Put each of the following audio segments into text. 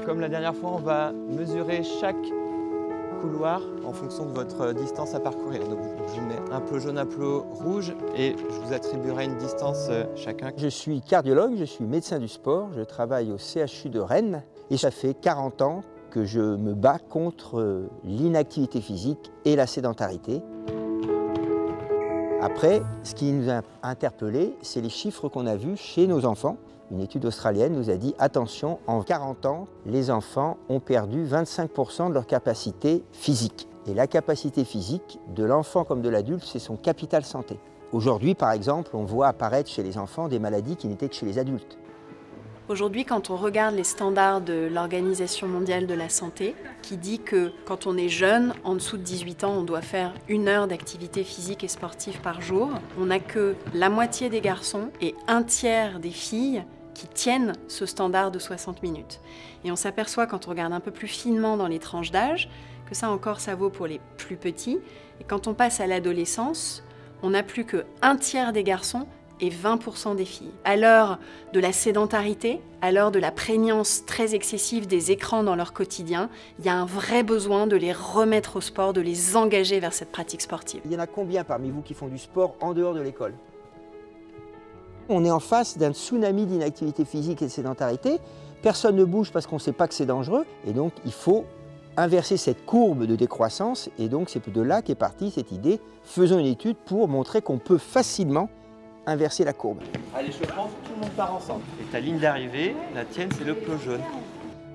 Comme la dernière fois, on va mesurer chaque couloir en fonction de votre distance à parcourir. Donc je mets un plot jaune, un plot rouge et je vous attribuerai une distance chacun. Je suis cardiologue, je suis médecin du sport, je travaille au CHU de Rennes et ça fait 40 ans que je me bats contre l'inactivité physique et la sédentarité. Après, ce qui nous a interpellés, c'est les chiffres qu'on a vus chez nos enfants. Une étude australienne nous a dit « Attention, en 40 ans, les enfants ont perdu 25% de leur capacité physique. » Et la capacité physique de l'enfant comme de l'adulte, c'est son capital santé. Aujourd'hui, par exemple, on voit apparaître chez les enfants des maladies qui n'étaient que chez les adultes. Aujourd'hui, quand on regarde les standards de l'Organisation mondiale de la santé, qui dit que quand on est jeune, en dessous de 18 ans, on doit faire 1 heure d'activité physique et sportive par jour, on n'a que la moitié des garçons et 1/3 des filles qui tiennent ce standard de 60 minutes. Et on s'aperçoit, quand on regarde un peu plus finement dans les tranches d'âge, que ça encore, ça vaut pour les plus petits. Et quand on passe à l'adolescence, on n'a plus que 1/3 des garçons et 20% des filles. À l'heure de la sédentarité, à l'heure de la prégnance très excessive des écrans dans leur quotidien, il y a un vrai besoin de les remettre au sport, de les engager vers cette pratique sportive. Il y en a combien parmi vous qui font du sport en dehors de l'école? On est en face d'un tsunami d'inactivité physique et de sédentarité. Personne ne bouge parce qu'on ne sait pas que c'est dangereux. Et donc, il faut inverser cette courbe de décroissance. Et donc, c'est de là qu'est partie cette idée. Faisons une étude pour montrer qu'on peut facilement inverser la courbe. À l'échauffement, tout le monde part ensemble. Et ta ligne d'arrivée, la tienne, c'est le plot jaune.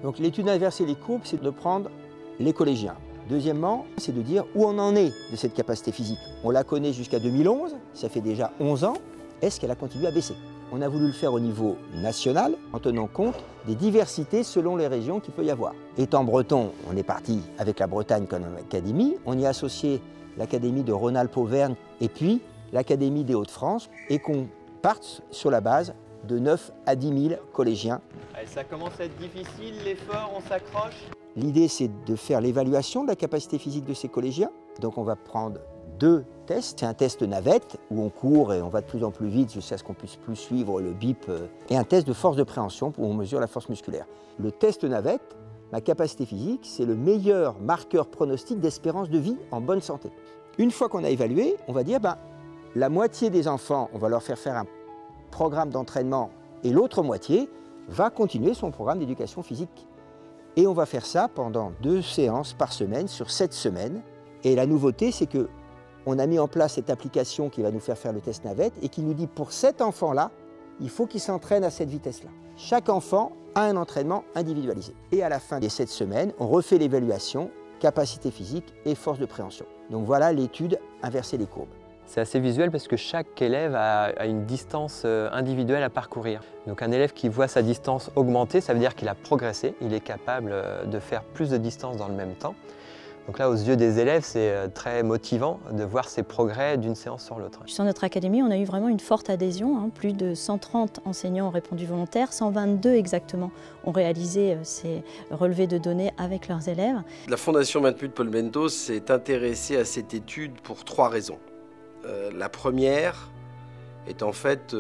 Donc, l'étude d'inverser les courbes, c'est de prendre les collégiens. Deuxièmement, c'est de dire où on en est de cette capacité physique. On la connaît jusqu'à 2011, ça fait déjà 11 ans. Est-ce qu'elle a continué à baisser? On a voulu le faire au niveau national en tenant compte des diversités selon les régions qu'il peut y avoir. Étant breton, on est parti avec la Bretagne comme académie. On y a associé l'académie de Rhône-Alpes-Auvergne et puis l'académie des Hauts-de-France et qu'on parte sur la base de 9 à 10 000 collégiens. Allez, ça commence à être difficile, l'effort, on s'accroche. L'idée, c'est de faire l'évaluation de la capacité physique de ces collégiens. Donc on va prendre 2 tests. C'est un test navette où on court et on va de plus en plus vite jusqu'à ce qu'on puisse plus suivre le bip. Et un test de force de préhension où on mesure la force musculaire. Le test navette, la capacité physique, c'est le meilleur marqueur pronostic d'espérance de vie en bonne santé. Une fois qu'on a évalué, on va dire la moitié des enfants, on va leur faire un programme d'entraînement et l'autre moitié va continuer son programme d'éducation physique. Et on va faire ça pendant 2 séances par semaine sur 7 semaines. Et la nouveauté, c'est que on a mis en place cette application qui va nous faire le test navette et qui nous dit pour cet enfant-là, il faut qu'il s'entraîne à cette vitesse-là. Chaque enfant a un entraînement individualisé. Et à la fin des 7 semaines, on refait l'évaluation, capacité physique et force de préhension. Donc voilà l'étude inverser les courbes. C'est assez visuel parce que chaque élève a une distance individuelle à parcourir. Donc un élève qui voit sa distance augmenter, ça veut dire qu'il a progressé, il est capable de faire plus de distance dans le même temps. Donc là, aux yeux des élèves, c'est très motivant de voir ces progrès d'une séance sur l'autre. Sur notre académie, on a eu vraiment une forte adhésion. Plus de 130 enseignants ont répondu volontaires, 122 exactement ont réalisé ces relevés de données avec leurs élèves. La Fondation Matmut Paul Bento s'est intéressée à cette étude pour 3 raisons. La première est en fait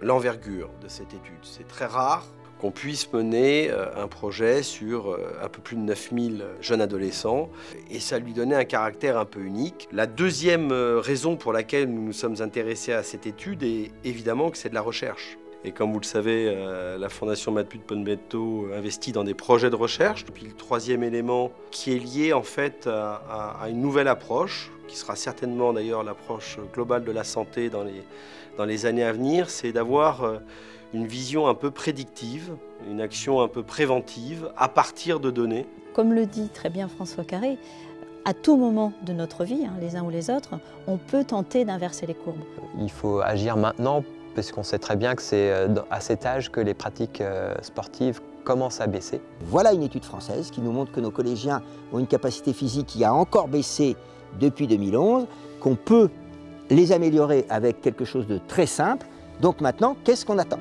l'envergure de cette étude. C'est très rare qu'on puisse mener un projet sur un peu plus de 9000 jeunes adolescents et ça lui donnait un caractère un peu unique. La deuxième raison pour laquelle nous nous sommes intéressés à cette étude est évidemment que c'est de la recherche. Et comme vous le savez, la Fondation Matmut Paul Bento investit dans des projets de recherche. Et puis le troisième élément qui est lié en fait à une nouvelle approche, qui sera certainement d'ailleurs l'approche globale de la santé dans les années à venir, c'est d'avoir une vision un peu prédictive, une action un peu préventive à partir de données. Comme le dit très bien François Carré, à tout moment de notre vie, les uns ou les autres, on peut tenter d'inverser les courbes. Il faut agir maintenant parce qu'on sait très bien que c'est à cet âge que les pratiques sportives commencent à baisser. Voilà une étude française qui nous montre que nos collégiens ont une capacité physique qui a encore baissé depuis 2011, qu'on peut les améliorer avec quelque chose de très simple. Donc maintenant, qu'est-ce qu'on attend ?